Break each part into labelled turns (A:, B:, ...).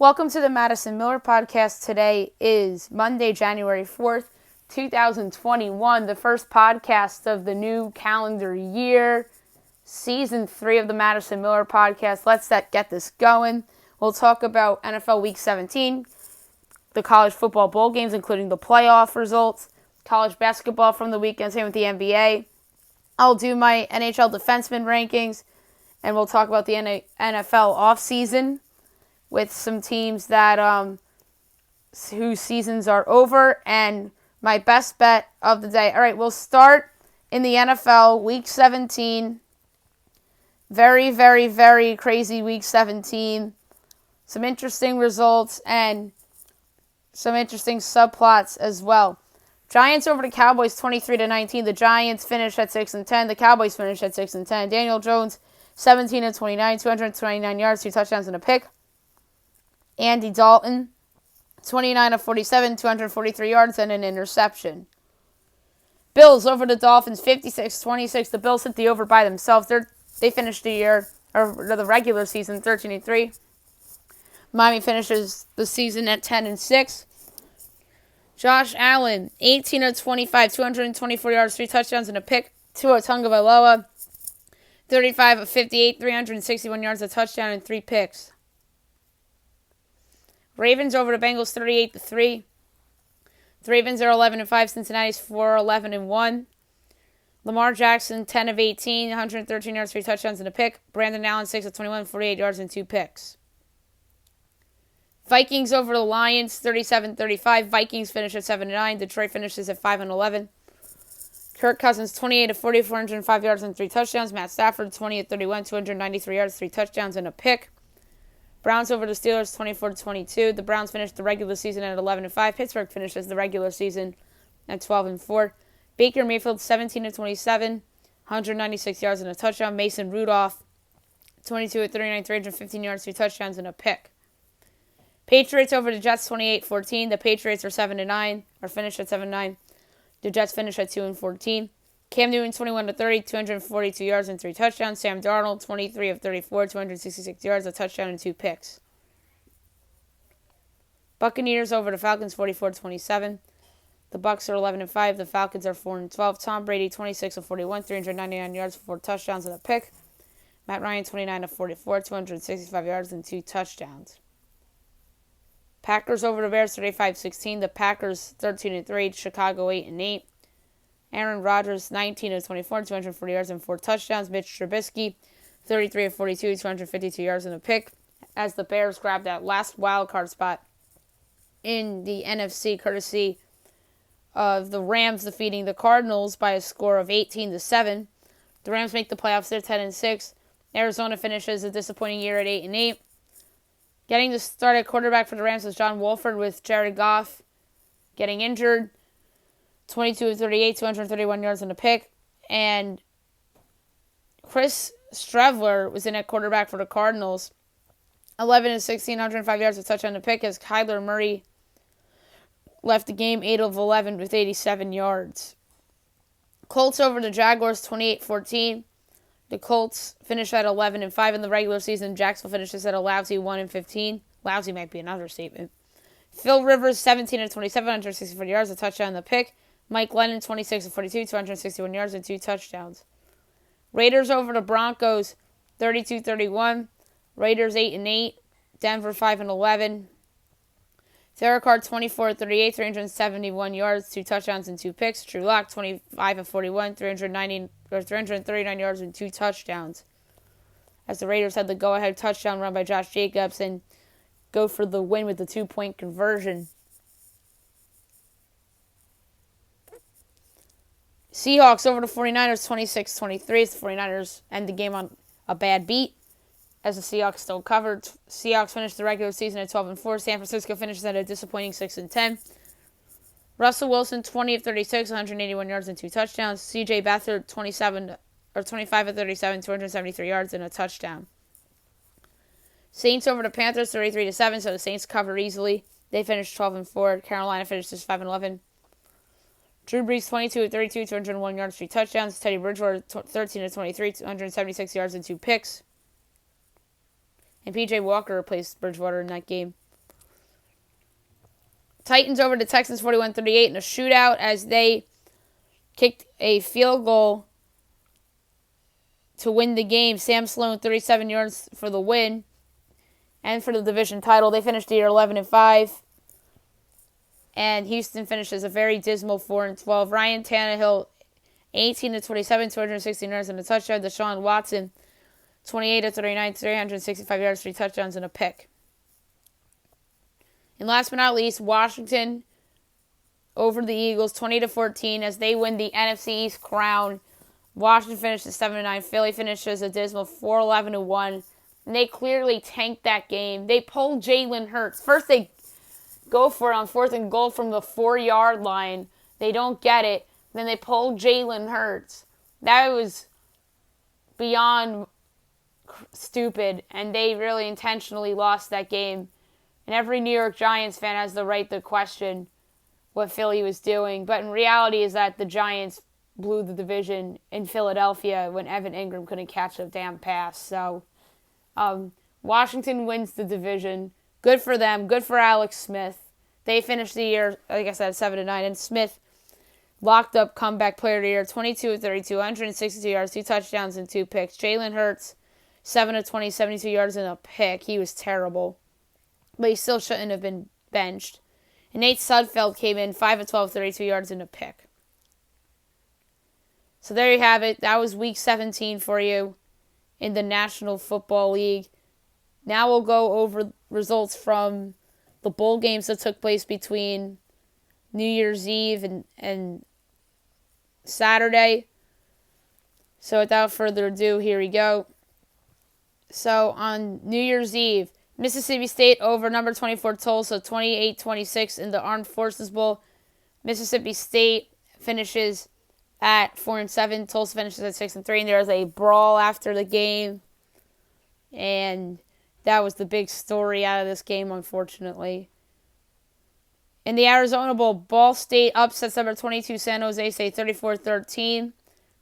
A: Welcome to the Madison Miller Podcast. Today is Monday, January 4th, 2021, the first podcast of the new calendar year, Season 3 of the Madison Miller Podcast. Let's get this going. We'll talk about NFL Week 17, the college football bowl games, including the playoff results, college basketball from the weekend, same with the NBA. I'll do my NHL Defenseman rankings, and we'll talk about the NFL offseason with some teams that whose seasons are over, and my best bet of the day. All right, we'll start in the NFL, Week 17. Very, very, very crazy Week 17. Some interesting results and some interesting subplots as well. Giants over the Cowboys 23-19. The Giants finish at 6-10. The Cowboys finish at 6-10. Daniel Jones 17-29, 229 yards, 2 touchdowns and a pick. Andy Dalton, 29-47, 243 yards, and an interception. Bills over the Dolphins, 56-26. The Bills hit the over by themselves. They finished the regular season 13-3. Miami finishes the season at 10-6. Josh Allen, 18-25, 224 yards, 3 touchdowns, and a pick. Tua Tagovailoa, 35-58, 361 yards, a touchdown, and 3 picks. Ravens over the Bengals 38-3. The Ravens are 11-5. Cincinnati's 4-11-1. Lamar Jackson 10-18, 113 yards, 3 touchdowns and a pick. Brandon Allen 6-21, 48 yards and 2 picks. Vikings over the Lions 37-35. Vikings finish at 7-9. Detroit finishes at 5-11. Kirk Cousins 28-40, 405 yards and 3 touchdowns. Matt Stafford 20-31, 293 yards, 3 touchdowns and a pick. Browns over the Steelers, 24-22. The Browns finished the regular season at 11-5. Pittsburgh finishes the regular season at 12-4. Baker Mayfield, 17-27, 196 yards and a touchdown. Mason Rudolph, 22-39, 315 yards, 2 touchdowns and a pick. Patriots over the Jets, 28-14. The Patriots are 7-9, or finished at 7-9. The Jets finish at 2-14. Cam Newton, 21-30, 242 yards and 3 touchdowns. Sam Darnold, 23-34, 266 yards, a touchdown and 2 picks. Buccaneers over the Falcons, 44-27. The Bucs are 11-5. The Falcons are 4-12. Tom Brady, 26-41, 399 yards, 4 touchdowns and a pick. Matt Ryan, 29-44, 265 yards and 2 touchdowns. Packers over the Bears, 35-16. The Packers, 13-3. Chicago, 8-8. Aaron Rodgers, 19-24, 240 yards and 4 touchdowns. Mitch Trubisky, 33-42, 252 yards and a pick, as the Bears grab that last wild card spot in the NFC, courtesy of the Rams defeating the Cardinals by a score of 18-7. The Rams make the playoffs. They're 10-6. Arizona finishes a disappointing year at 8-8. Getting the start at quarterback for the Rams is John Wolford, with Jared Goff getting injured. 22-38, 231 yards and a pick. And Chris Streveler was in at quarterback for the Cardinals. 11-16, 105 yards, a touchdown and a pick, as Kyler Murray left the game 8-11 with 87 yards. Colts over the Jaguars, 28-14. The Colts finish at 11-5 in the regular season. Jacksonville finishes at a lousy 1-15. Lousy might be an understatement. Phil Rivers, 17-27, 164 yards, a touchdown and a pick. Mike Lennon, 26-42, 261 yards and 2 touchdowns. Raiders over the Broncos, 32-31. Raiders 8-8. Denver 5-11. Derek Carr, 24-38, 371 yards, 2 touchdowns and 2 picks. Drew Lock, 25-41, 339 yards and 2 touchdowns, as the Raiders had the go-ahead touchdown run by Josh Jacobs and go for the win with the 2-point conversion. Seahawks over the 49ers, 26-23. The 49ers end the game on a bad beat, as the Seahawks still covered. Seahawks finished the regular season at 12-4. San Francisco finishes at a disappointing 6-10. Russell Wilson, 20-36, 181 yards and 2 touchdowns. C.J. Beathard, 25-37, 273 yards and a touchdown. Saints over the Panthers, 33-7, so the Saints cover easily. They finished 12-4. Carolina finishes 5-11. Drew Brees, 22-32, 201 yards, 3 touchdowns. Teddy Bridgewater, 13-23, 276 yards and 2 picks. And P.J. Walker replaced Bridgewater in that game. Titans over the Texans 41-38 in a shootout as they kicked a field goal to win the game. Sam Sloan, 37 yards for the win and for the division title. They finished the year 11-5. And Houston finishes a very dismal 4-12. Ryan Tannehill, 18-27, 216 yards and a touchdown. Deshaun Watson, 28-39, 365 yards, 3 touchdowns and a pick. And last but not least, Washington over the Eagles, 20-14, as they win the NFC East crown. Washington finishes 7-9. Philly finishes a dismal 4-11-1. And they clearly tanked that game. They pulled Jalen Hurts. First, they go for it on 4th and goal from the 4-yard line. They don't get it. Then they pull Jalen Hurts. That was beyond stupid, and they really intentionally lost that game. And every New York Giants fan has the right to question what Philly was doing. But in reality is that the Giants blew the division in Philadelphia when Evan Ingram couldn't catch a damn pass. So Washington wins the division. Good for them. Good for Alex Smith. They finished the year, like I said, 7-9. And Smith locked up comeback player of the year, 22-32, 162 yards, 2 touchdowns, and 2 picks. Jalen Hurts, 7-20, 72 yards and a pick. He was terrible. But he still shouldn't have been benched. And Nate Sudfeld came in, 5-12, 32 yards and a pick. So there you have it. That was Week 17 for you in the National Football League. Now we'll go over results from the bowl games that took place between New Year's Eve and Saturday. So without further ado, here we go. So on New Year's Eve, Mississippi State over number 24 Tulsa, 28-26 in the Armed Forces Bowl. Mississippi State finishes at 4-7. Tulsa finishes at 6-3. And there was a brawl after the game. And that was the big story out of this game, unfortunately. In the Arizona Bowl, Ball State upsets number 22 San Jose State 34-13.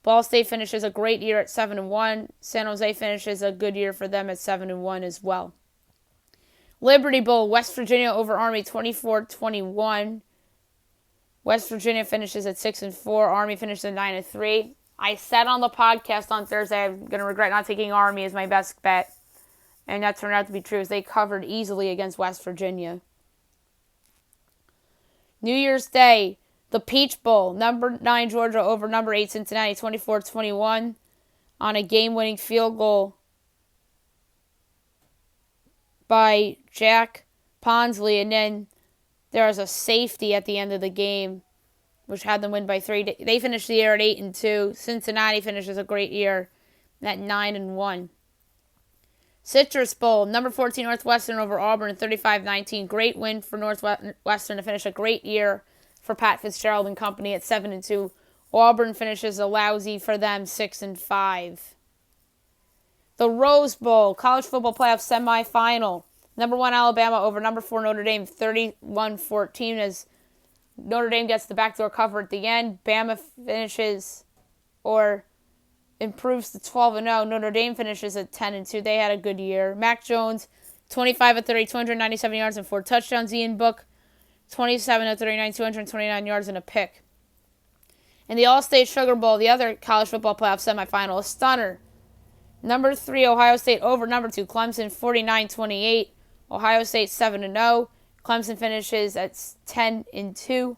A: Ball State finishes a great year at 7-1. San Jose finishes a good year for them at 7-1 as well. Liberty Bowl, West Virginia over Army 24-21. West Virginia finishes at 6-4. Army finishes at 9-3. I said on the podcast on Thursday I'm going to regret not taking Army as my best bet. And that turned out to be true as they covered easily against West Virginia. New Year's Day, the Peach Bowl, number 9 Georgia over number 8 Cincinnati, 24-21 on a game-winning field goal by Jack Ponsley. And then there was a safety at the end of the game, which had them win by 3. They finished the year at 8-2. Cincinnati finishes a great year at 9-1. Citrus Bowl, number 14 Northwestern over Auburn, 35-19. Great win for Northwestern to finish a great year for Pat Fitzgerald and company at 7-2. Auburn finishes a lousy for them 6-5. The Rose Bowl, college football playoff semifinal. Number 1 Alabama over number 4 Notre Dame, 31-14 as Notre Dame gets the backdoor cover at the end. Bama finishes or improves to 12-0. Notre Dame finishes at 10-2. They had a good year. Mac Jones, 25-30, 297 yards and 4 touchdowns. Ian Book, 27-39, 229 yards and a pick. In the All-State Sugar Bowl, the other college football playoff semifinal, a stunner. Number 3 Ohio State over number 2 Clemson, 49-28. Ohio State 7-0. Clemson finishes at 10-2.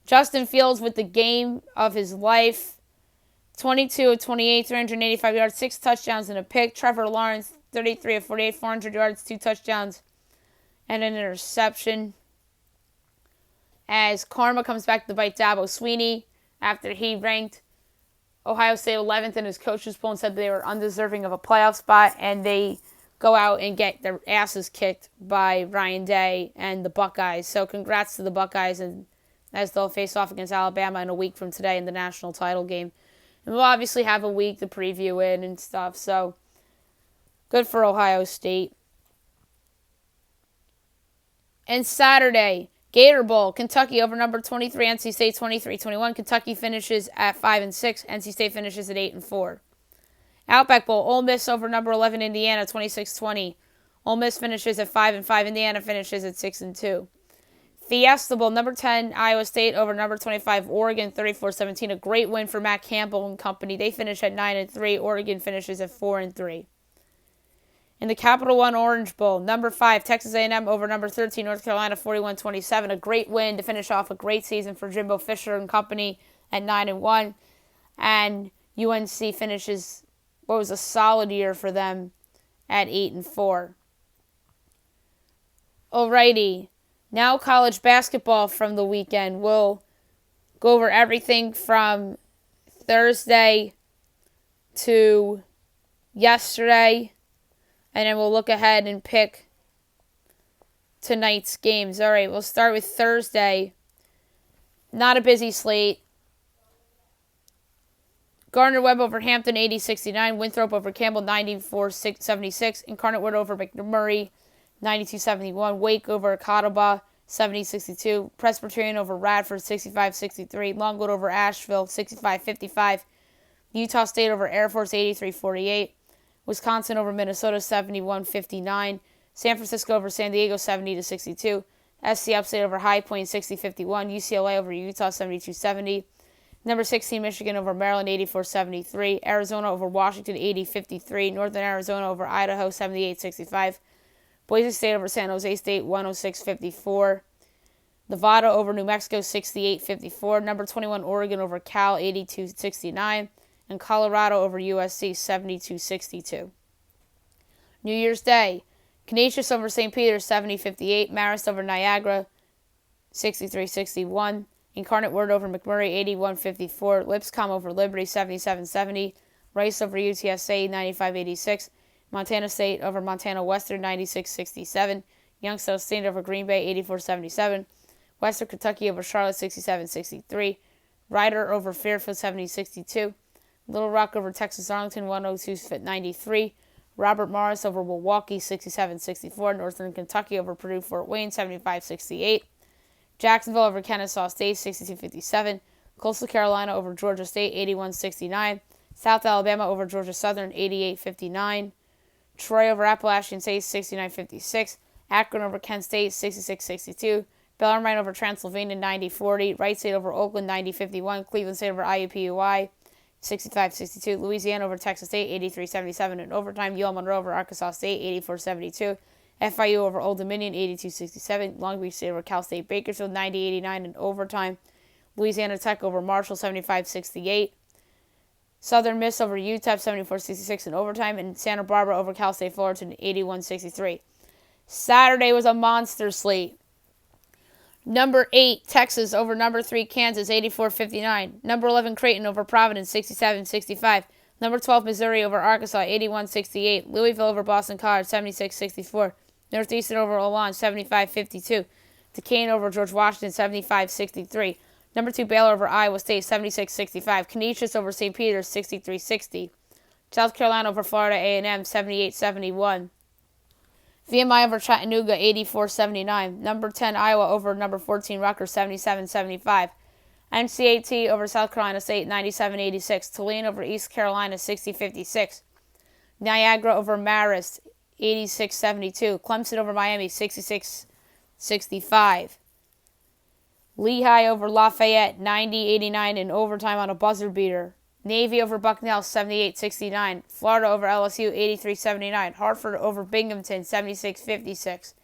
A: Justin Fields with the game of his life. 22-28, 385 yards, 6 touchdowns and a pick. Trevor Lawrence, 33-48, 400 yards, 2 touchdowns, and an interception. As karma comes back to bite Dabo Swinney after he ranked Ohio State 11th in his coach's poll and said they were undeserving of a playoff spot, and they go out and get their asses kicked by Ryan Day and the Buckeyes. So congrats to the Buckeyes, and as they'll face off against Alabama in a week from today in the national title game. And we'll obviously have a week to preview it and stuff. So, good for Ohio State. And Saturday, Gator Bowl, Kentucky over number 23, NC State 23-21. Kentucky finishes at 5-6. NC State finishes at 8-4. Outback Bowl, Ole Miss over number 11, Indiana 26-20. Ole Miss finishes at 5-5. Indiana finishes at 6-2. Fiesta Bowl, number 10, Iowa State over number 25, Oregon, 34-17. A great win for Matt Campbell and company. They finish at 9-3. Oregon finishes at 4-3. In the Capital One Orange Bowl, number 5, Texas A&M over number 13, North Carolina, 41-27. A great win to finish off a great season for Jimbo Fisher and company at 9-1. And UNC finishes what was a solid year for them at 8-4. Alrighty, now college basketball from the weekend. We'll go over everything from Thursday to yesterday, and then we'll look ahead and pick tonight's games. Alright, we'll start with Thursday. Not a busy slate. Gardner-Webb over Hampton, 80-69. Winthrop over Campbell, 94-76. Incarnate Word over McMurray, 92-71. Wake over Catawba, 70-62. Presbyterian over Radford, 65-63. Longwood over Asheville, 65-55. Utah State over Air Force, 83-48. Wisconsin over Minnesota, 71-59. San Francisco over San Diego, 70-62. SC Upstate over High Point, 60-51. UCLA over Utah, 72-70. Number 16, Michigan over Maryland, 84-73. Arizona over Washington, 80-53. Northern Arizona over Idaho, 78-65. Boise State over San Jose State, 106-54. Nevada over New Mexico, 68-54. Number 21, Oregon over Cal, 82-69. And Colorado over USC, 72-62. New Year's Day, Canisius over St. Peter's, 70-58. Marist over Niagara, 63-61. Incarnate Word over McMurray, 81-54. Lipscomb over Liberty, 77-70. Rice over UTSA, 95-86. Montana State over Montana Western, 96-67. Youngstown State over Green Bay, 84-77. Western Kentucky over Charlotte, 67-63. Rider over Fairfield, 70-62. Little Rock over Texas Arlington, 102-93. Robert Morris over Milwaukee, 67-64. Northern Kentucky over Purdue Fort Wayne, 75-68. Jacksonville over Kennesaw State, 62-57. Coastal Carolina over Georgia State, 81-69. South Alabama over Georgia Southern, 88-59. Troy over Appalachian State, 69-56. Akron over Kent State, 66-62. Bellarmine over Transylvania, 90-40. Wright State over Oakland, 90-51. Cleveland State over IUPUI, 65-62. Louisiana over Texas State, 83-77. In overtime, UL Monroe over Arkansas State, 84-72. FIU over Old Dominion, 82-67. Long Beach State over Cal State Bakersfield, 90-89 in overtime. Louisiana Tech over Marshall, 75-68. Southern Miss over UTEP, 74-66 in overtime. And Santa Barbara over Cal State Fullerton, 81-63. Saturday was a monster slate. Number 8, Texas over number 3, Kansas, 84-59. Number 11, Creighton over Providence, 67-65. Number 12, Missouri over Arkansas, 81-68. Louisville over Boston College, 76-64. Northeastern over Olange, 75-52. Duquesne over George Washington, 75-63. Number 2, Baylor over Iowa State, 76-65. Canisius over St. Peter's, 63-60. South Carolina over Florida A&M, 78-71. VMI over Chattanooga, 84-79. Number 10, Iowa over number 14, Rutgers, 77-75. NCAT over South Carolina State, 97-86. Tulane over East Carolina, 60-56. Niagara over Marist, 86-72. Clemson over Miami, 66-65. Lehigh over Lafayette, 90-89 in overtime on a buzzer beater. Navy over Bucknell, 78-69. Florida over LSU, 83-79. Hartford over Binghamton, 76-56.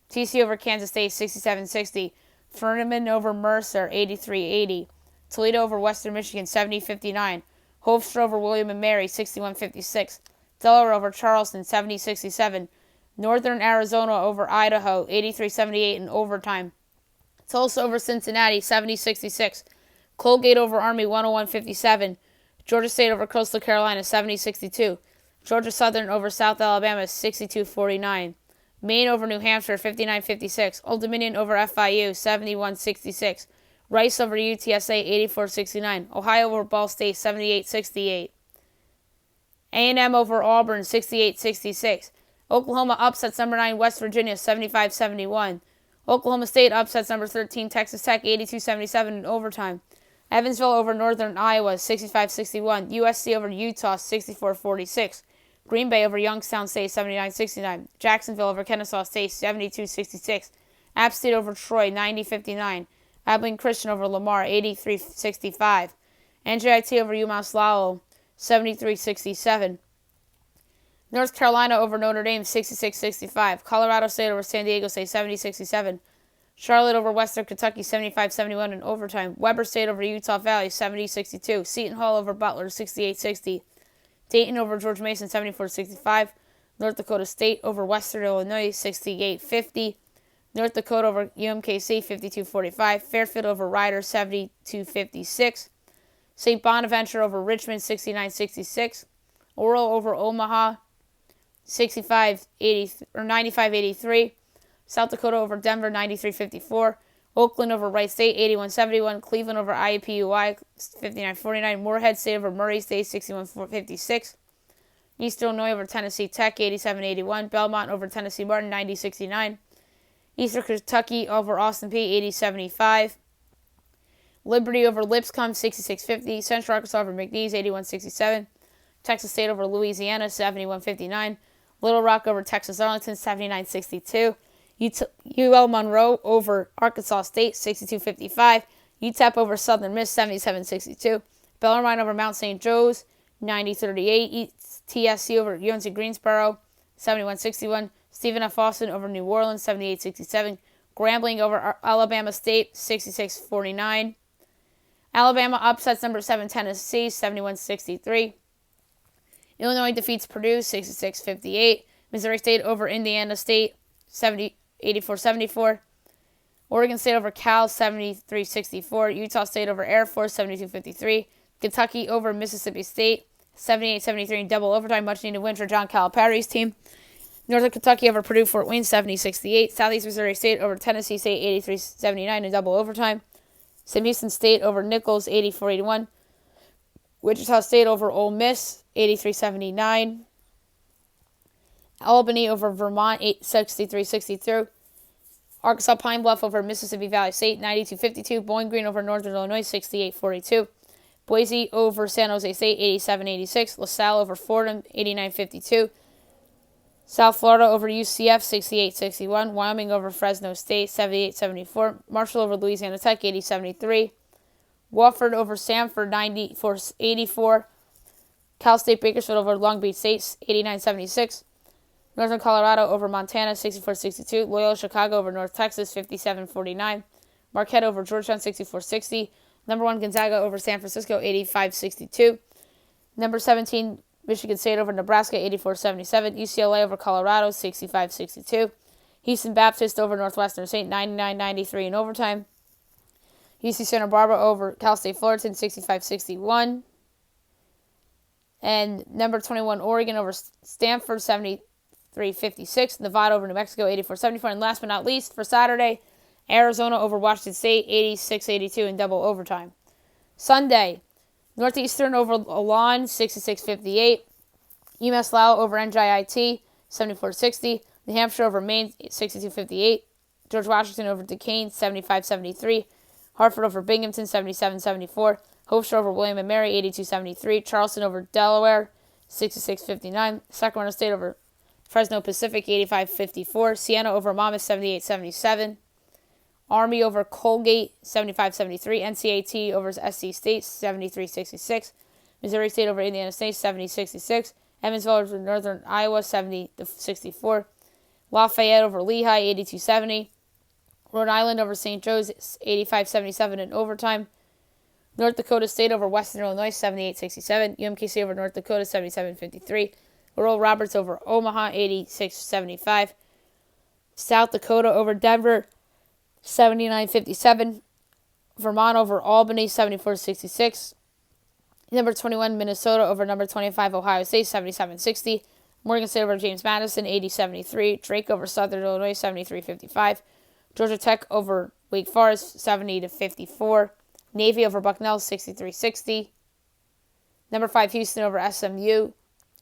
A: TCU over Kansas State, 67-60. Furman over Mercer, 83-80. Toledo over Western Michigan, 70-59. Hofstra over William & Mary, 61-56. Delaware over Charleston, 70-67. Northern Arizona over Idaho, 83-78 in overtime. Tulsa over Cincinnati, 70-66. Colgate over Army, 101-57. Georgia State over Coastal Carolina, 70-62. Georgia Southern over South Alabama, 62-49. Maine over New Hampshire, 59-56. Old Dominion over FIU, 71-66. Rice over UTSA, 84-69. Ohio over Ball State, 78-68. A&M over Auburn, 68-66. Oklahoma upsets number 9 West Virginia, 75-71. Oklahoma State upsets number 13 Texas Tech, 82-77 in overtime. Evansville over Northern Iowa, 65-61. USC over Utah, 64-46. Green Bay over Youngstown State, 79-69. Jacksonville over Kennesaw State, 72-66. App State over Troy, 90-59. Abilene Christian over Lamar, 83-65. NJIT over UMass Lowell, 73-67. North Carolina over Notre Dame, 66-65. Colorado State over San Diego State, 70-67. Charlotte over Western Kentucky, 75-71 in overtime. Weber State over Utah Valley, 70-62. Seton Hall over Butler, 68-60. Dayton over George Mason, 74-65. North Dakota State over Western Illinois, 68-50. North Dakota over UMKC, 52-45. Fairfield over Rider, 72-56. St. Bonaventure over Richmond, 69-66. Oral over Omaha, 95-83. South Dakota over Denver, 93-54. Oakland over Wright State, 81-71. Cleveland over IUPUI, 59-49. Moorhead State over Murray State, 61-56. Eastern Illinois over Tennessee Tech, 87-81. Belmont over Tennessee Martin, 90-69. Eastern Kentucky over Austin Peay, 80-75. Liberty over Lipscomb, 66-50. Central Arkansas over McNeese, 81-67. Texas State over Louisiana, 71-59. Little Rock over Texas Arlington, 79-62. UL Monroe over Arkansas State, 62-55. UTEP over Southern Miss, 77-62. Bellarmine over Mount St. Joe's, 90-38. TSC over UNC Greensboro, 71-61. Stephen F. Austin over New Orleans, 78-67. Grambling over Alabama State, 66-49. Alabama upsets number 7 Tennessee, 71-63. Illinois defeats Purdue, 66-58. Missouri State over Indiana State, 84-74. Oregon State over Cal, 73-64. Utah State over Air Force, 72-53. Kentucky over Mississippi State, 78-73 in double overtime. Much needed win for John Calipari's team. Northern Kentucky over Purdue Fort Wayne, 70-68. Southeast Missouri State over Tennessee State, 83-79 in double overtime. Sam Houston State over Nichols, 84-81. Wichita State over Ole Miss, 83-79. Albany over Vermont, 63-63. Arkansas Pine Bluff over Mississippi Valley State, 92-52. Bowling Green over Northern Illinois, 68-42. Boise over San Jose State, 87-86. LaSalle over Fordham, 89-52. South Florida over UCF, 68-61. Wyoming over Fresno State, 78-74. Marshall over Louisiana Tech, 80-73. Wofford over Samford, 94-84. Cal State Bakersfield over Long Beach State, 89-76. Northern Colorado over Montana, 64-62. Loyola Chicago over North Texas, 57-49. Marquette over Georgetown, 64-60. Number 1 Gonzaga over San Francisco, 85-62. Number 17 Michigan State over Nebraska, 84-77. UCLA over Colorado, 65-62. Houston Baptist over Northwestern State, 99-93 in overtime. UC Santa Barbara over Cal State Fullerton, 65-61. And number 21 Oregon over Stanford, 73-56. Nevada over New Mexico, 84-74. And last but not least, for Saturday, Arizona over Washington State, 86-82 in double overtime. Sunday, Northeastern over Elan, 66-58. UMass Lowell over NJIT, 74-60. New Hampshire over Maine, 62-58. George Washington over Duquesne, 75-73. Hartford over Binghamton, 77-74. Hofstra over William & Mary, 82-73. Charleston over Delaware, 66-59. Sacramento State over Fresno Pacific, 85-54. Siena over Monmouth, 78-77. Army over Colgate, 75-73. NCAT over SC State, 73-66. Missouri State over Indiana State, 70-66. Evansville over Northern Iowa, 70-64. Lafayette over Lehigh, 82-70. Rhode Island over St. Joe's, 85-77 in overtime. North Dakota State over Western Illinois, 78-67. UMKC over North Dakota, 77-53. Oral Roberts over Omaha, 86-75. South Dakota over Denver, 79-57. Vermont over Albany, 74-66. Number 21, Minnesota over number 25, Ohio State, 77-60. Morgan State over James Madison, 80-73. Drake over Southern Illinois, 73-55. Georgia Tech over Wake Forest, 70-54. Navy over Bucknell, 63-60. Number 5, Houston over SMU,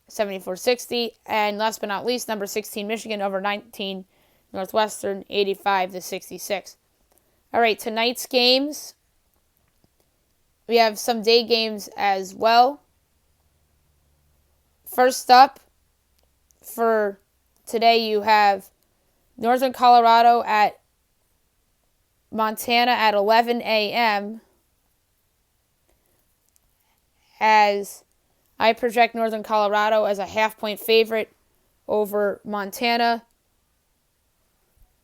A: 74-60. And last but not least, number 16, Michigan over 19, Northwestern, 85-66. All right, tonight's games. We have some day games as well. First up, for today, you have Northern Colorado at Montana at 11 a.m. as I project Northern Colorado as a half-point favorite over Montana.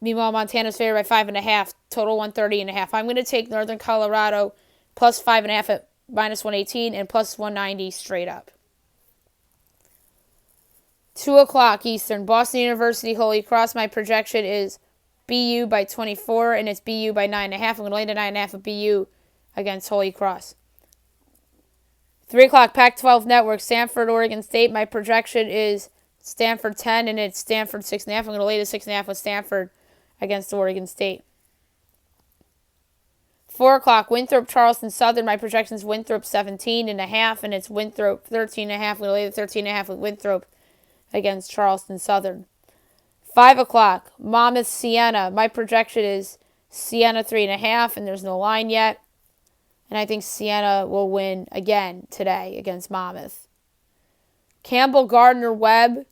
A: Meanwhile, Montana's favored by 5.5, total 130.5. I'm going to take Northern Colorado plus 5.5 at minus 118 and plus 190 straight up. 2 o'clock Eastern, Boston University, Holy Cross. My projection is BU by 24, and it's BU by 9.5. I'm going to lay the 9.5 at BU against Holy Cross. 3 o'clock Pac-12 Network, Stanford, Oregon State. My projection is Stanford 10, and it's Stanford 6.5. I'm going to lay the 6.5 with Stanford against Oregon State. 4 o'clock Winthrop, Charleston Southern. My projection is Winthrop 17.5, and it's Winthrop 13.5. I'm going to lay the 13.5 with Winthrop against Charleston Southern. 5 o'clock Monmouth, Siena. My projection is Siena 3.5, and there's no line yet. And I think Siena will win again today against Monmouth. Campbell, Gardner-Webb.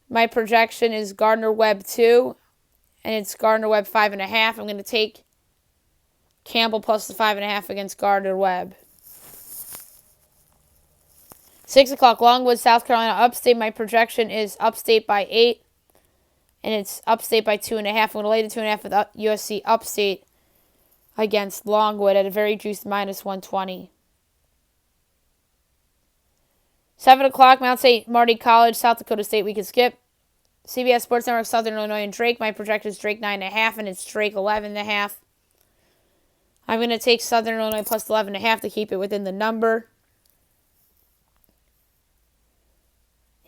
A: My projection is Gardner-Webb 2, and it's Gardner-Webb 5.5. I'm going to take Campbell plus the 5.5 against Gardner-Webb. 6 o'clock Longwood, South Carolina, Upstate. My projection is Upstate by 8, and it's Upstate by 2.5. I'm going to lay the 2.5 with USC Upstate against Longwood at a very juiced minus 120. 7 o'clock, Mount St. Marty College, South Dakota State. We can skip. CBS Sports Network, Southern Illinois and Drake. My projection is Drake 9.5, and it's Drake 11.5. I'm going to take Southern Illinois plus 11.5 to keep it within the number.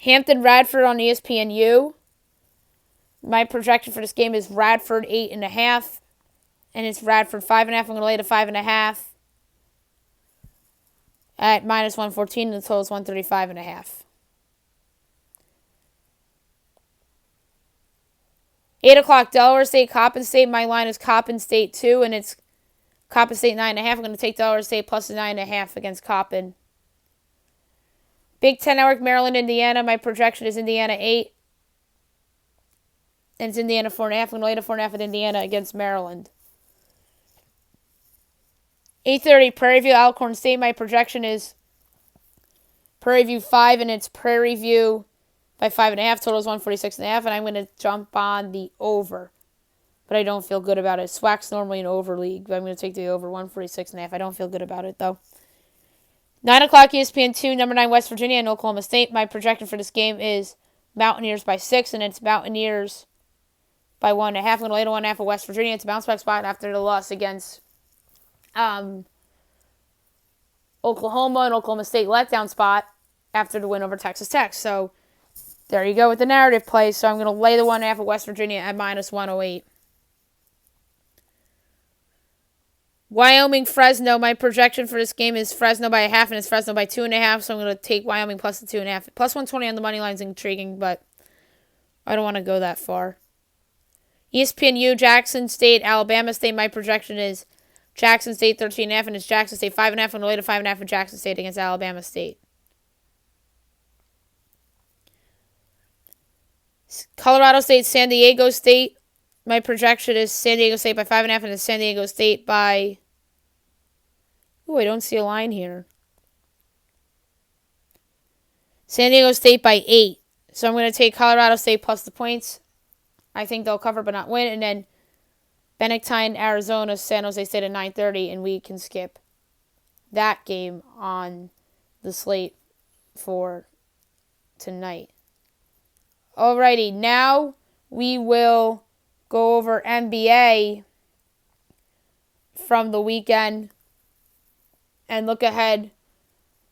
A: Hampton, Radford on ESPNU. My projection for this game is Radford 8.5. And it's Radford 5.5. I'm going to lay the 5.5 at minus 114. And the total is 135.5. 8 o'clock, Delaware State, Coppin State. My line is Coppin State 2, and it's Coppin State 9.5. I'm going to take Delaware State plus the 9.5 against Coppin. Big Ten Network, Maryland, Indiana. My projection is Indiana 8. And it's Indiana 4.5. I'm going to lay the 4.5 with Indiana against Maryland. 8:30, Prairie View, Alcorn State. My projection is Prairie View 5, and it's Prairie View by 5.5. Total is 146.5, and I'm going to jump on the over. But I don't feel good about it. SWAC's normally an over league, but I'm going to take the over 146.5. I don't feel good about it, though. 9 o'clock, ESPN 2, number 9, West Virginia and Oklahoma State. My projection for this game is Mountaineers by 6, and it's Mountaineers by 1.5. I'm going to lay the 1.5 for West Virginia. It's a bounce back spot after the loss against Oklahoma, and Oklahoma State letdown spot after the win over Texas Tech. So there you go with the narrative play. So I'm going to lay the 1.5 at West Virginia at minus 108. Wyoming, Fresno. My projection for this game is Fresno by 0.5, and it's Fresno by 2.5. So I'm going to take Wyoming plus the 2.5. Plus 120 on the money line is intriguing, but I don't want to go that far. ESPNU, Jackson State, Alabama State. My projection is Jackson State 13.5, and it's Jackson State 5.5. I'm going to lay the 5.5 for Jackson State against Alabama State. Colorado State, San Diego State. My projection is San Diego State by 5.5, and it's San Diego State by... Ooh, I don't see a line here. San Diego State by 8. So I'm going to take Colorado State plus the points. I think they'll cover but not win. And then Benedictine, Arizona, San Jose State at 9:30, and we can skip that game on the slate for tonight. Alrighty, now we will go over NBA from the weekend and look ahead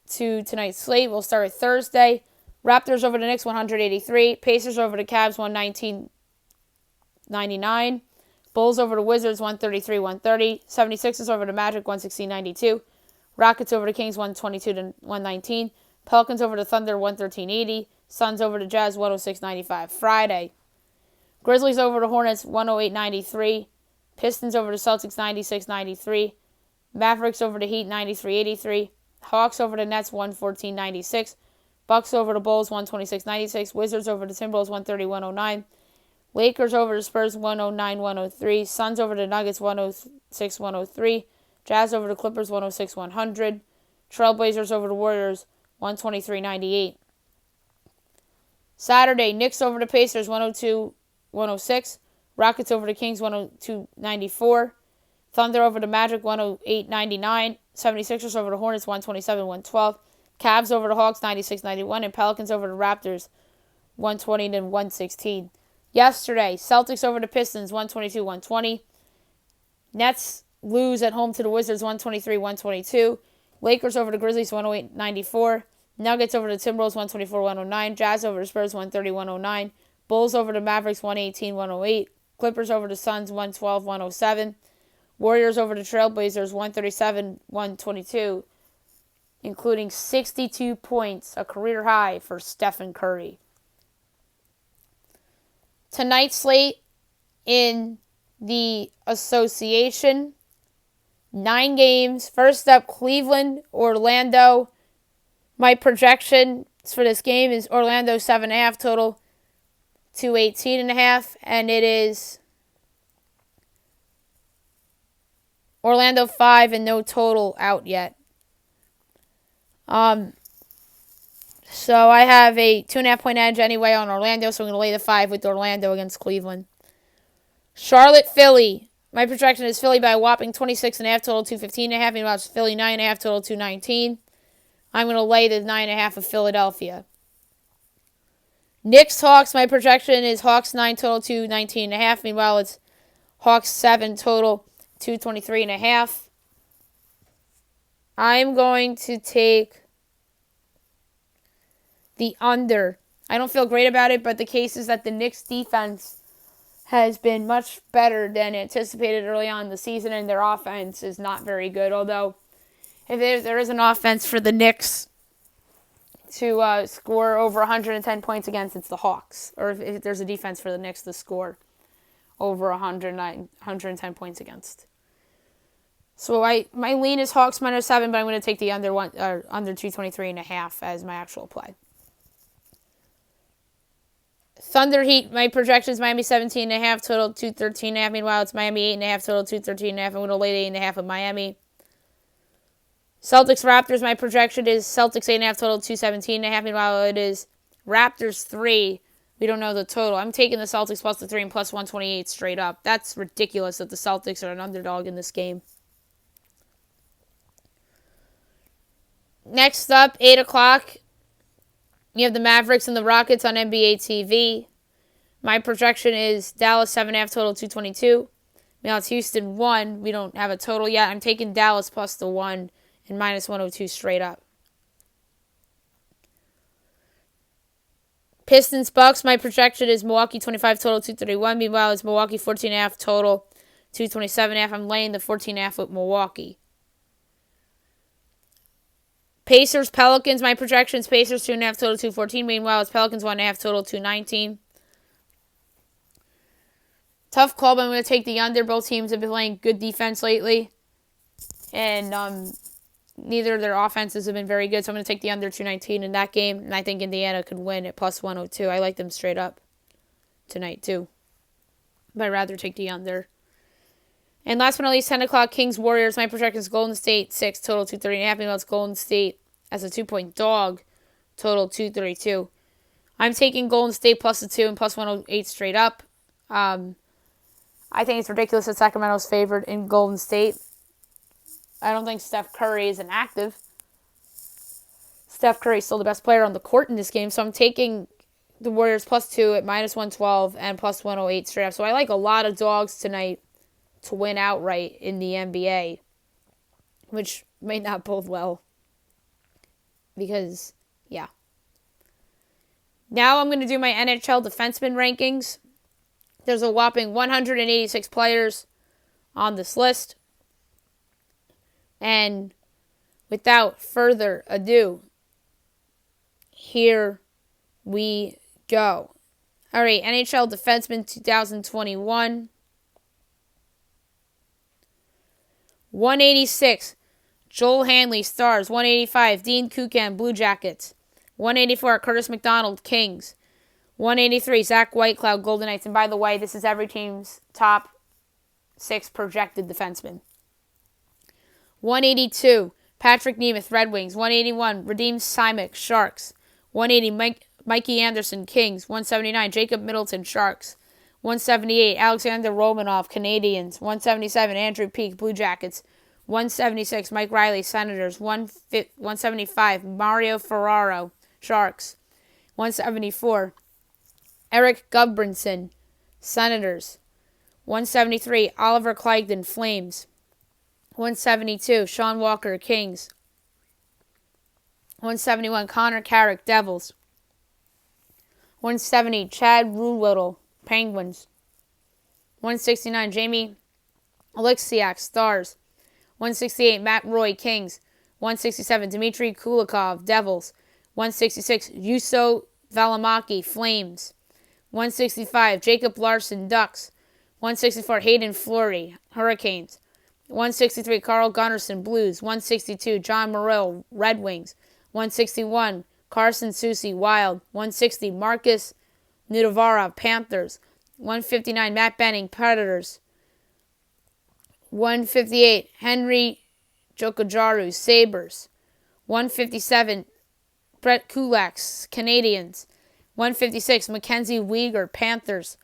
A: to tonight's slate. We'll start with Thursday. Raptors over the Knicks, 183. Pacers over the Cavs, 119.99. Bulls over the Wizards, 133-130. 76ers over the Magic, 116.92. Rockets over the Kings, 122-119. Pelicans over the Thunder, 113.80. Suns over the Jazz, 106.95. Friday. Grizzlies over the Hornets, 108.93. Pistons over the Celtics, 96.93. Mavericks over the Heat, 93.83. Hawks over the Nets, 114.96. Bucks over the Bulls, 126.96. Wizards over the Timberwolves, 130-109. Lakers over the Spurs 109-103. Suns over the Nuggets 106-103. Jazz over the Clippers 106-100. Trailblazers over the Warriors 123-98. Saturday, Knicks over the Pacers 102-106. Rockets over the Kings 102-94. Thunder over the Magic 108-99. 76ers over the Hornets 127-112. Cavs over the Hawks 96-91. And Pelicans over the Raptors 120-116. Yesterday, Celtics over the Pistons 122-120. Nets lose at home to the Wizards 123-122. Lakers over the Grizzlies 108-94. Nuggets over the Timberwolves 124-109. Jazz over the Spurs 130-109. Bulls over the Mavericks 118-108. Clippers over the Suns 112-107. Warriors over the Trailblazers 137-122, including 62 points, a career high for Stephen Curry. Tonight's slate in the association, 9 games. First up, Cleveland, Orlando. My projection for this game is Orlando 7.5 total to 18.5, and it is Orlando 5 and no total out yet. So I have a 2.5 point edge anyway on Orlando, so I'm going to lay the 5 with Orlando against Cleveland. Charlotte, Philly. My projection is Philly by a whopping 26.5 total to 15.5. Meanwhile, it's Philly 9.5 total to 19. I'm going to lay the 9.5 of Philadelphia. Knicks, Hawks. My projection is Hawks 9 total to 19.5. Meanwhile, it's Hawks 7 total to 23.5. I'm going to take the under. I don't feel great about it, but the case is that the Knicks defense has been much better than anticipated early on in the season, and their offense is not very good. Although, if there is an offense for the Knicks to score over 110 points against, it's the Hawks. Or if there's a defense for the Knicks to score over 110 points against. So my lean is Hawks -7, but I'm going to take the under 223.5 as my actual play. Thunder Heat, my projection is Miami 17.5 total to 13.5. Meanwhile, it's Miami 8.5 total to 13.5. I'm going to lay the 8.5 of Miami. Celtics Raptors, my projection is Celtics 8.5 total to 17.5. Meanwhile, it is Raptors 3. We don't know the total. I'm taking the Celtics plus the 3 and plus 128 straight up. That's ridiculous that the Celtics are an underdog in this game. Next up, 8 o'clock, you have the Mavericks and the Rockets on NBA TV. My projection is Dallas 7.5 total 222. Now it's Houston 1. We don't have a total yet. I'm taking Dallas plus the 1 and minus 102 straight up. Pistons Bucks. My projection is Milwaukee 25 total 231. Meanwhile, it's Milwaukee 14.5 total 227.5. I'm laying the 14.5 with Milwaukee. Pacers, Pelicans, my projections, Pacers 2.5 total 214. Meanwhile, it's Pelicans 1.5 total 219. Tough call, but I'm going to take the under. Both teams have been playing good defense lately. And neither of their offenses have been very good, so I'm going to take the under 219 in that game. And I think Indiana could win at plus 102. I like them straight up tonight, too. But I'd rather take the under. And last but not least, 10 o'clock, Kings, Warriors. My projections, Golden State, 6, total 230.5. Meanwhile, it's Golden State as a 2-point dog, total 232. I'm taking Golden State plus the 2 and plus 108 straight up. I think it's ridiculous that Sacramento's favored in Golden State. I don't think Steph Curry is inactive. Steph Curry is still the best player on the court in this game, so I'm taking the Warriors plus 2 at minus 112 and plus 108 straight up. So I like a lot of dogs tonight to win outright in the NBA, which may not bode well because, yeah. Now I'm going to do my NHL defenseman rankings. There's a whopping 186 players on this list. And without further ado, here we go. All right, NHL defenseman 2021. 186, Joel Hanley, Stars. 185, Dean Kukan, Blue Jackets. 184, Curtis McDonald, Kings. 183, Zach Whitecloud, Golden Knights. And by the way, this is every team's top 6 projected defensemen. 182, Patrick Nemeth, Red Wings. 181, Radim Simek, Sharks. 180, Mikey Anderson, Kings. 179, Jacob Middleton, Sharks. 178, Alexander Romanov, Canadiens. 177, Andrew Peeke, Blue Jackets. 176, Mike Riley, Senators. 175, Mario Ferraro, Sharks. 174, Eric Gudbranson, Senators. 173, Oliver Clegden, Flames. 172, Sean Walker, Kings. 171, Connor Carrick, Devils. 170, Chad Ruhwedel, Penguins. 169, Jamie Alexiak, Stars. 168, Matt Roy, Kings. 167, Dmitry Kulikov, Devils. 166, Juuso Valimaki, Flames. 165, Jacob Larson, Ducks. 164, Hayden Fleury, Hurricanes. 163, Carl Gunnarsson, Blues. 162, John Morrell, Red Wings. 161, Carson Soucy, Wild. 160, Marcus Nidovarov, Panthers. 159, Matt Benning, Predators. 158, Henry Jokajaru, Sabres. 157, Brett Kulak, Canadiens. 156, Mackenzie Weegar, Panthers.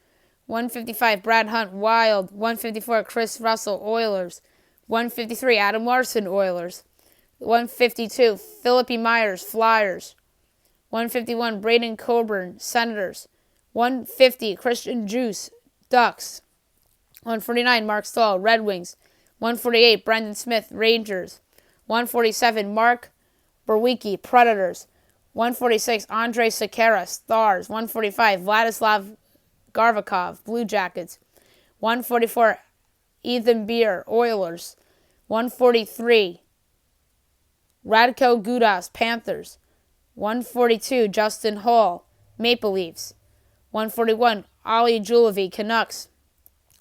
A: 155, Brad Hunt, Wild. 154, Chris Russell, Oilers. 153, Adam Larson, Oilers. 152, Philippi Myers, Flyers. 151, Braden Coburn, Senators. 150, Christian Juice, Ducks. 149, Mark Stahl, Red Wings. 148, Brendan Smith, Rangers. 147, Mark Berwicki, Predators. 146, Andrei Sekera, Stars. 145, Vladislav Garvikov, Blue Jackets. 144, Ethan Beer, Oilers. 143, Radko Gudas, Panthers. 142, Justin Hall, Maple Leafs. 141, Ollie Julavy, Canucks.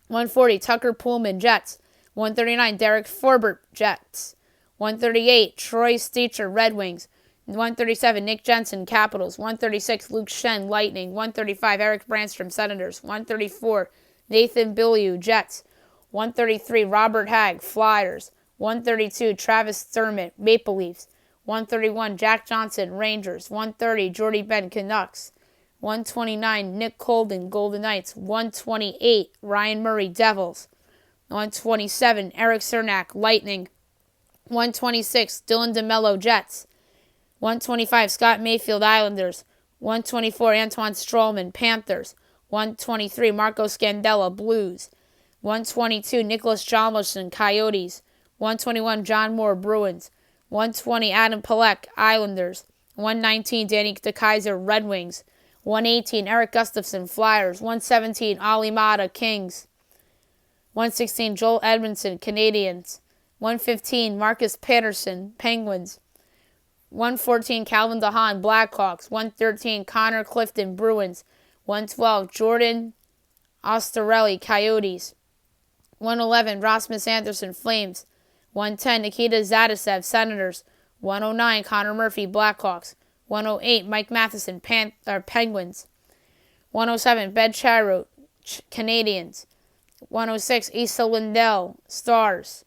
A: 140, Tucker Pullman, Jets. 139, Derek Forbert, Jets. 138, Troy Steacher, Red Wings. 137, Nick Jensen, Capitals. 136, Luke Shen, Lightning. 135, Eric Brandstrom, Senators. 134, Nathan Beaulieu, Jets. 133, Robert Hagg, Flyers. 132, Travis Dermott, Maple Leafs. 131, Jack Johnson, Rangers. 130, Jordy Ben, Canucks. 129, Nick Colden, Golden Knights. 128, Ryan Murray, Devils. 127, Eric Cernak, Lightning. 126, Dylan DeMello, Jets. 125, Scott Mayfield, Islanders. 124, Antoine Strollman, Panthers. 123, Marco Scandella, Blues. 122, Nicholas Hjalmarsson, Coyotes. 121, John Moore, Bruins. 120, Adam Pelech, Islanders. 119, Danny DeKeyser, Red Wings. 118, Eric Gustafson, Flyers. 117, Ali Mata, Kings. 116, Joel Edmondson, Canadiens. 115, Marcus Patterson, Penguins. 114, Calvin DeHaan, Blackhawks. 113, Connor Clifton, Bruins. 112, Jordan Osterelli, Coyotes. 111, Rasmus Anderson, Flames. 110, Nikita Zaitsev, Senators. 109, Connor Murphy, Blackhawks. 108, Mike Matheson, Penguins. 107, Ben Chirot, Canadiens. 106, Issa Lindell, Stars.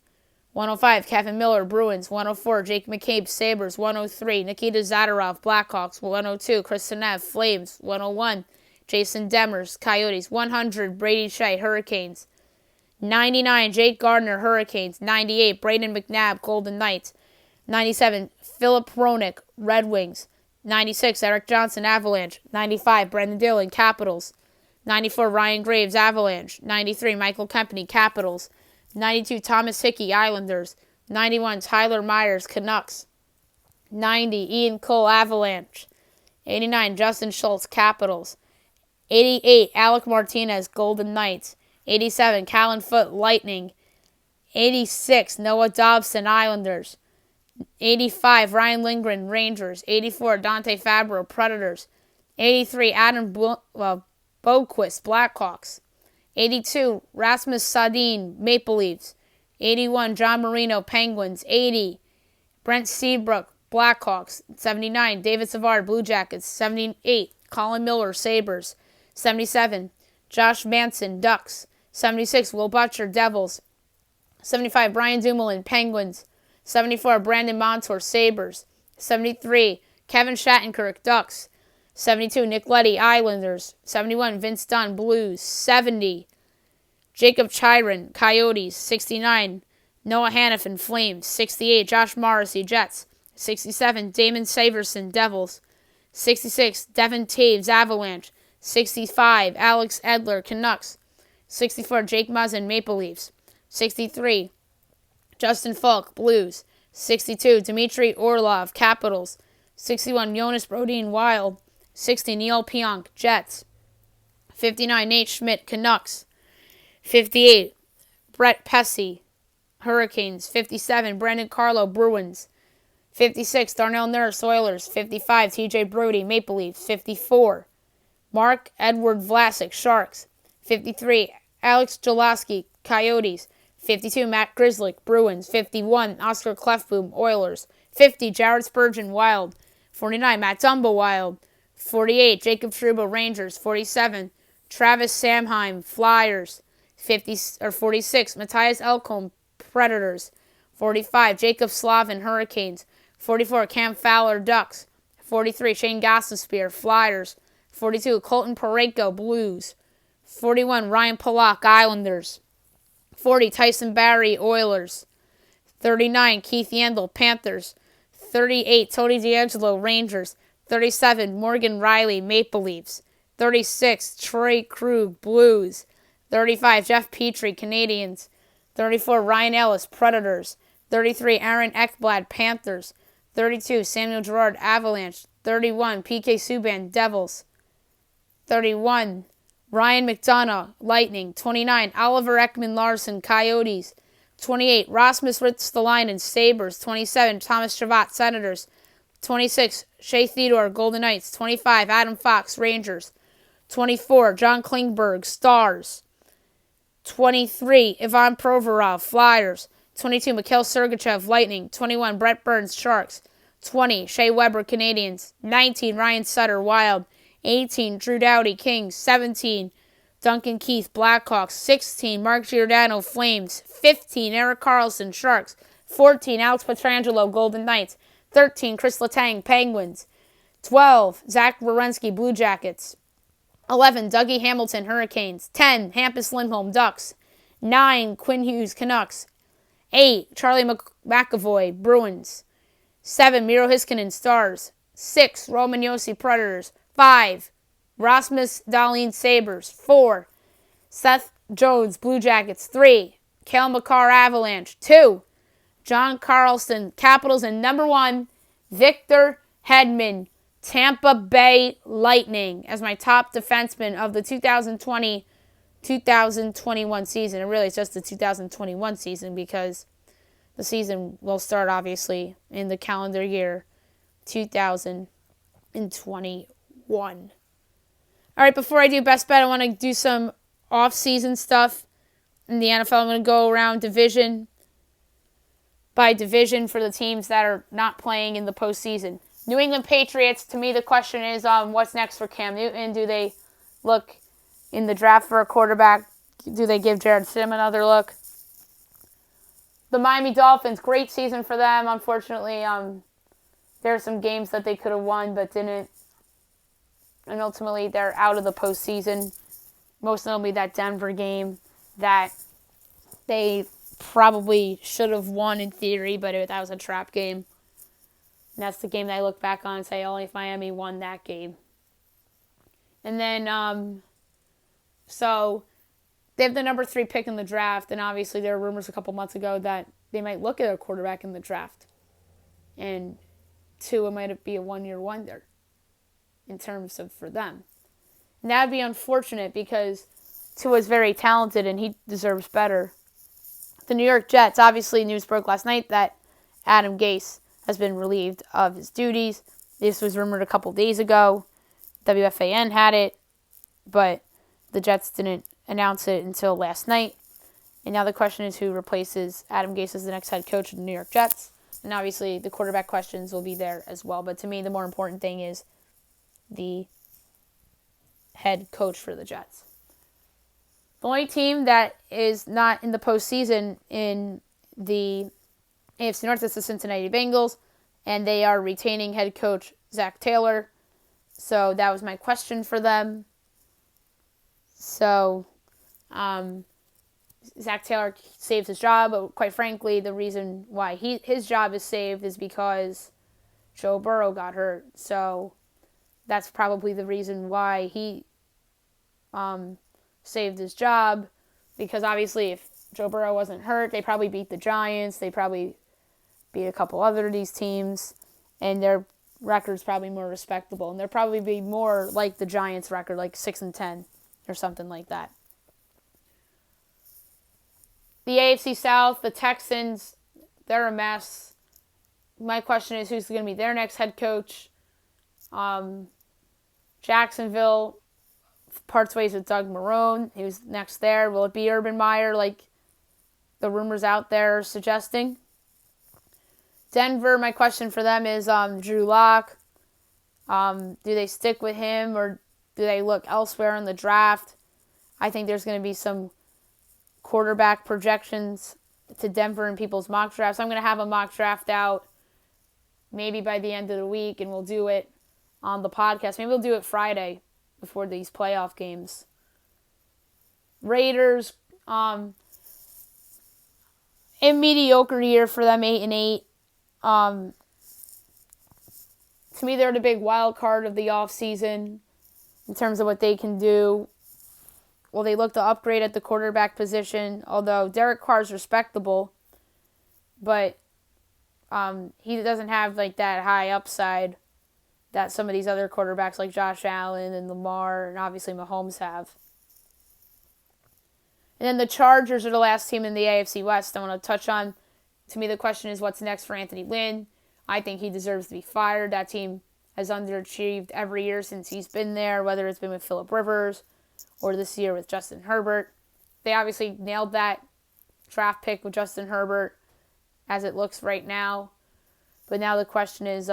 A: 105, Kevin Miller, Bruins. 104, Jake McCabe, Sabres. 103, Nikita Zadorov, Blackhawks. 102, Chris Senev, Flames. 101, Jason Demers, Coyotes. 100, Brady Shea, Hurricanes. 99, Jake Gardner, Hurricanes. 98, Braden McNabb, Golden Knights. 97, Philip Hronik, Red Wings. 96, Eric Johnson, Avalanche. 95, Brendan Dillon, Capitals. 94, Ryan Graves, Avalanche. 93, Michael Kempny, Capitals. 92, Thomas Hickey, Islanders. 91, Tyler Myers, Canucks. 90, Ian Cole, Avalanche. 89, Justin Schultz, Capitals. 88, Alec Martinez, Golden Knights. 87, Callan Foote, Lightning. 86, Noah Dobson, Islanders. 85, Ryan Lindgren, Rangers. 84, Dante Fabro, Predators. 83, Adam Boquist, Blackhawks. 82, Rasmus Sandin, Maple Leafs. 81, John Marino, Penguins. 80, Brent Seabrook, Blackhawks. 79, David Savard, Blue Jackets. 78, Colin Miller, Sabres. 77, Josh Manson, Ducks. 76, Will Butcher, Devils. 75, Brian Dumoulin, Penguins. 74, Brandon Montour, Sabres. 73, Kevin Shattenkirk, Ducks. 72, Nick Leddy, Islanders. 71, Vince Dunn, Blues. 70, Jacob Chiron, Coyotes. 69, Noah Hannafin, Flames. 68, Josh Morrissey, Jets. 67, Damon Severson, Devils. 66, Devin Taves, Avalanche. 65, Alex Edler, Canucks. 64, Jake Muzzin, Maple Leafs. 63, Justin Falk, Blues. 62, Dmitry Orlov, Capitals. 61, Jonas Brodin, Wild. 60, Neil Pionk, Jets. 59, Nate Schmidt, Canucks. 58, Brett Pesce, Hurricanes. 57, Brandon Carlo, Bruins. 56, Darnell Nurse, Oilers. 55, TJ Brodie, Maple Leafs. 54, Mark Edward Vlasic, Sharks. 53, Alex Joloski, Coyotes. 52, Matt Grzelcyk, Bruins. 51, Oscar Klefbom, Oilers. 50, Jared Spurgeon, Wild. 49, Matt Dumba, Wild. 48, Jacob Trouba, Rangers. 47, Travis Samheim, Flyers. 46, Matthias Elkholm, Predators. 45, Jacob Slavin, Hurricanes. 44, Cam Fowler, Ducks. 43, Shane Gostisbehere, Flyers. 42, Colton Parayko, Blues. 41, Ryan Pulock, Islanders. 40, Tyson Barrie, Oilers. 39, Keith Yandel, Panthers. 38, Tony DeAngelo, Rangers. 37, Morgan Riley, Maple Leafs. 36, Troy Krug, Blues. 35, Jeff Petrie, Canadiens. 34, Ryan Ellis, Predators. 33, Aaron Ekblad, Panthers. 32, Samuel Girard, Avalanche. 31, PK Subban, Devils. 31, Ryan McDonough, Lightning. 29, Oliver Ekman-Larsson, Coyotes. 28, Rasmus Ristolainen, Sabres. 27, Thomas Chabot, Senators. 26, Shea Theodore, Golden Knights. 25, Adam Fox, Rangers. 24, John Klingberg, Stars. 23, Ivan Provorov, Flyers. 22, Mikhail Sergachev, Lightning. 21, Brett Burns, Sharks. 20, Shea Weber, Canadiens. 19, Ryan Sutter, Wild. 18, Drew Doughty, Kings. 17, Duncan Keith, Blackhawks. 16, Mark Giordano, Flames. 15, Erik Karlsson, Sharks. 14, Alex Pietrangelo, Golden Knights. 13, Chris Letang, Penguins. 12, Zach Werenski, Blue Jackets. 11, Dougie Hamilton, Hurricanes. 10, Hampus Lindholm, Ducks. 9, Quinn Hughes, Canucks. 8, Charlie McAvoy, Bruins. 7, Miro Heiskanen, Stars. 6, Roman Josi, Predators. 5, Rasmus Dahlin, Sabres. 4, Seth Jones, Blue Jackets. 3, Cale Makar, Avalanche. 2, John Carlson, Capitals. And number 1, Victor Hedman, Tampa Bay Lightning, as my top defenseman of the 2020-2021 season. And really, it's just the 2021 season because the season will start, obviously, in the calendar year 2021. All right, before I do best bet, I want to do some off-season stuff in the NFL. I'm going to go around division by division for the teams that are not playing in the postseason. New England Patriots, to me, the question is what's next for Cam Newton? Do they look in the draft for a quarterback? Do they give Jared Stidham another look? The Miami Dolphins, great season for them. Unfortunately, there are some games that they could have won but didn't. And ultimately, they're out of the postseason. Most notably, that Denver game that they probably should have won in theory, but that was a trap game. And that's the game that I look back on and say, only if Miami won that game. And then, so they have the number 3 pick in the draft, and obviously there were rumors a couple months ago that they might look at a quarterback in the draft. And Tua might be a one-year wonder in terms of for them. And that would be unfortunate because Tua is very talented and he deserves better. The New York Jets, obviously news broke last night that Adam Gase has been relieved of his duties. This was rumored a couple days ago. WFAN had it, but the Jets didn't announce it until last night. And now the question is who replaces Adam Gase as the next head coach of the New York Jets. And obviously the quarterback questions will be there as well. But to me, the more important thing is the head coach for the Jets. The only team that is not in the postseason in the AFC North is the Cincinnati Bengals, and they are retaining head coach Zach Taylor. So that was my question for them. So Zach Taylor saves his job, but quite frankly, the reason why his job is saved is because Joe Burrow got hurt. So that's probably the reason why he saved his job, because obviously if Joe Burrow wasn't hurt, they probably beat the Giants, they probably beat a couple other of these teams, and their record's probably more respectable, and they'll probably be more like the Giants record, like 6-10 or something like that. The AFC South, the Texans, they're a mess. My question is, who's going to be their next head coach? Jacksonville parts ways with Doug Marrone. Who's next there? Will it be Urban Meyer, like the rumors out there are suggesting? Denver, my question for them is Drew Lock. Do they stick with him, or do they look elsewhere in the draft? I think there's going to be some quarterback projections to Denver in people's mock drafts. I'm going to have a mock draft out maybe by the end of the week, and we'll do it on the podcast. Maybe we'll do it Friday before these playoff games. Raiders, a mediocre year for them, 8-8. To me, they're the big wild card of the offseason in terms of what they can do. Well, they look to upgrade at the quarterback position, although Derek Carr's respectable, but he doesn't have like that high upside that some of these other quarterbacks like Josh Allen and Lamar and obviously Mahomes have. And then the Chargers are the last team in the AFC West I want to touch on. To me, the question is, what's next for Anthony Lynn? I think he deserves to be fired. That team has underachieved every year since he's been there, whether it's been with Phillip Rivers or this year with Justin Herbert. They obviously nailed that draft pick with Justin Herbert as it looks right now. But now the question is,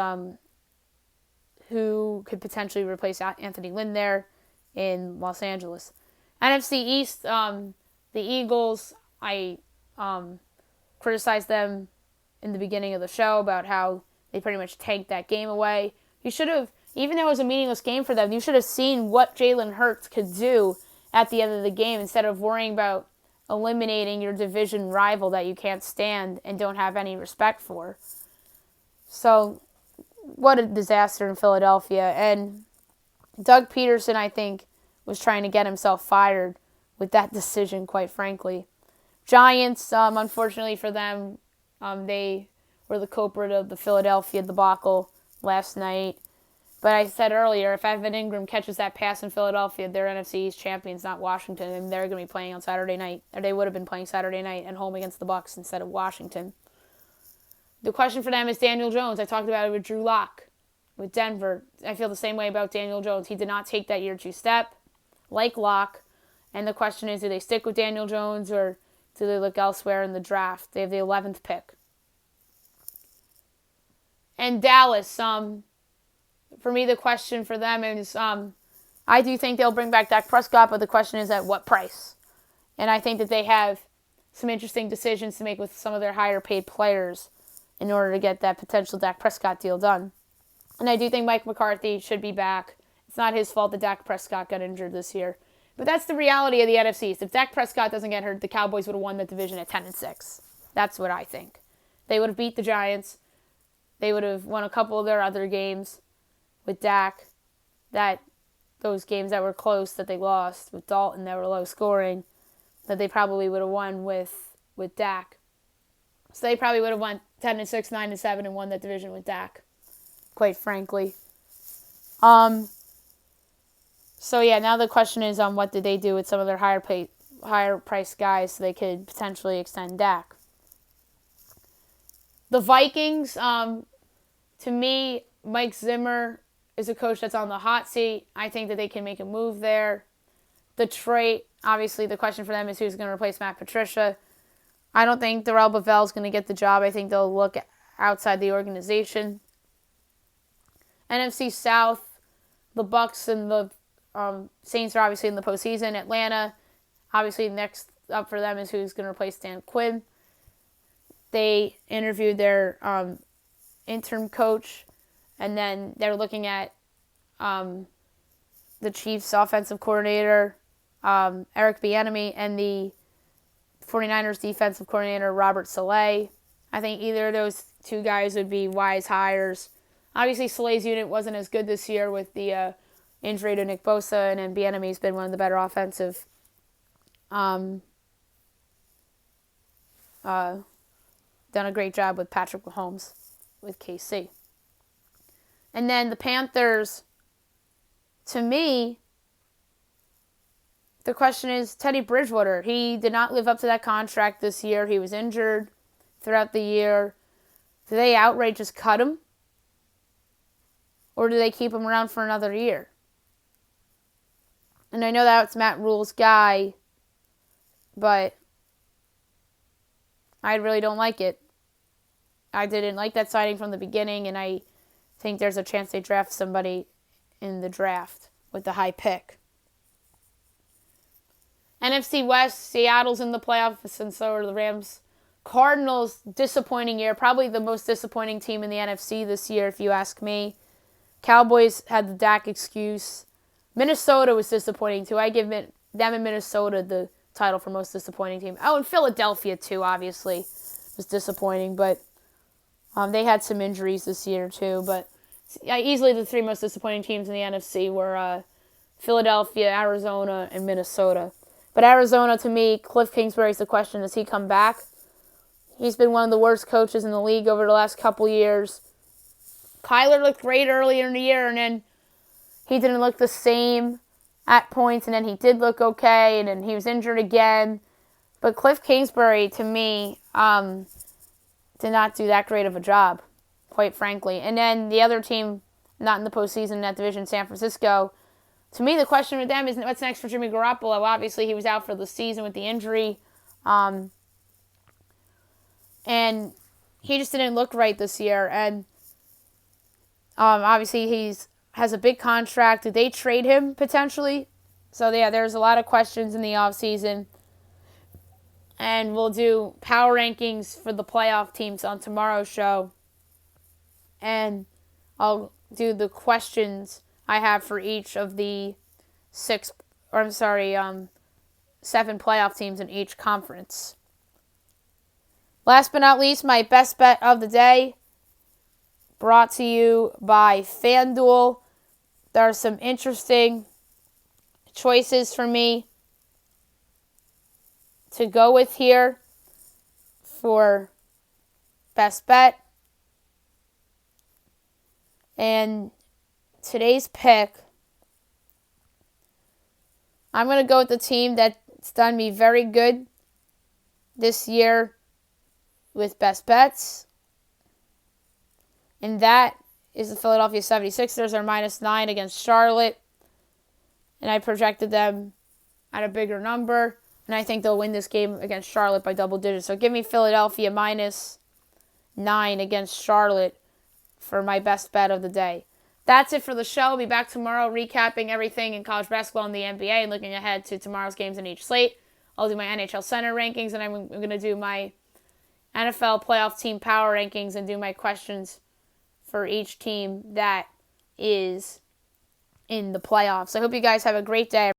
A: who could potentially replace Anthony Lynn there in Los Angeles? NFC East, the Eagles, I criticized them in the beginning of the show about how they pretty much tanked that game away. You should have, even though it was a meaningless game for them, you should have seen what Jalen Hurts could do at the end of the game instead of worrying about eliminating your division rival that you can't stand and don't have any respect for. So, what a disaster in Philadelphia. And Doug Peterson, I think, was trying to get himself fired with that decision, quite frankly. Giants, unfortunately for them, they were the culprit of the Philadelphia debacle last night. But I said earlier, if Evan Ingram catches that pass in Philadelphia, they're NFC East champions, not Washington, and they're going to be playing on Saturday night. Or they would have been playing Saturday night at home against the Bucs instead of Washington. The question for them is Daniel Jones. I talked about it with Drew Lock with Denver. I feel the same way about Daniel Jones. He did not take that year 2 step like Lock. And the question is, do they stick with Daniel Jones or do they look elsewhere in the draft? They have the 11th pick. And Dallas, for me, the question for them is, I do think they'll bring back Dak Prescott, but the question is at what price? And I think that they have some interesting decisions to make with some of their higher paid players in order to get that potential Dak Prescott deal done. And I do think Mike McCarthy should be back. It's not his fault that Dak Prescott got injured this year. But that's the reality of the NFC East. If Dak Prescott doesn't get hurt, the Cowboys would have won the division at 10-6. That's what I think. They would have beat the Giants. They would have won a couple of their other games with Dak. Those games that were close that they lost with Dalton that were low scoring, that they probably would have won with Dak. So they probably would have won 10-6, 9-7, and won that division with Dak, quite frankly. So yeah, now the question is what did they do with some of their higher priced guys so they could potentially extend Dak. The Vikings, to me, Mike Zimmer is a coach that's on the hot seat. I think that they can make a move there. Detroit, obviously the question for them is who's going to replace Matt Patricia. I don't think Darrell Bevell is going to get the job. I think they'll look outside the organization. NFC South, the Bucks and the Saints are obviously in the postseason. Atlanta, obviously next up for them is who's going to replace Dan Quinn. They interviewed their interim coach, and then they're looking at the Chiefs' offensive coordinator, Eric Bieniemy, and the 49ers defensive coordinator, Robert Saleh. I think either of those two guys would be wise hires. Obviously, Saleh's unit wasn't as good this year with the injury to Nick Bosa, and then Bieniemy's been one of the better offensive done a great job with Patrick Mahomes with KC. And then the Panthers, to me, the question is Teddy Bridgewater. He did not live up to that contract this year. He was injured throughout the year. Do they outright just cut him? Or do they keep him around for another year? And I know that's Matt Rule's guy, but I really don't like it. I didn't like that signing from the beginning, and I think there's a chance they draft somebody in the draft with the high pick. NFC West, Seattle's in the playoffs, and so are the Rams. Cardinals, disappointing year. Probably the most disappointing team in the NFC this year, if you ask me. Cowboys had the Dak excuse. Minnesota was disappointing, too. I give them and Minnesota the title for most disappointing team. Oh, and Philadelphia, too, obviously, was disappointing. But they had some injuries this year, too. But easily the three most disappointing teams in the NFC were Philadelphia, Arizona, and Minnesota. But Arizona, to me, Cliff Kingsbury's the question. Does he come back? He's been one of the worst coaches in the league over the last couple years. Kyler looked great earlier in the year, and then he didn't look the same at points, and then he did look okay, and then he was injured again. But Cliff Kingsbury, to me, did not do that great of a job, quite frankly. And then the other team, not in the postseason in that division, San Francisco, to me, the question with them is what's next for Jimmy Garoppolo. Obviously, he was out for the season with the injury. And he just didn't look right this year. And obviously, he has a big contract. Did they trade him potentially? So, yeah, there's a lot of questions in the offseason. And we'll do power rankings for the playoff teams on tomorrow's show. And I'll do the questions I have for each of the 7 playoff teams in each conference. Last but not least, my best bet of the day, brought to you by FanDuel. There are some interesting choices for me to go with here for best bet. And today's pick, I'm going to go with the team that's done me very good this year with best bets. And that is the Philadelphia 76ers. They're -9 against Charlotte. And I projected them at a bigger number. And I think they'll win this game against Charlotte by double digits. So give me Philadelphia -9 against Charlotte for my best bet of the day. That's it for the show. I'll be back tomorrow recapping everything in college basketball and the NBA and looking ahead to tomorrow's games in each slate. I'll do my NHL center rankings, and I'm going to do my NFL playoff team power rankings and do my questions for each team that is in the playoffs. I hope you guys have a great day.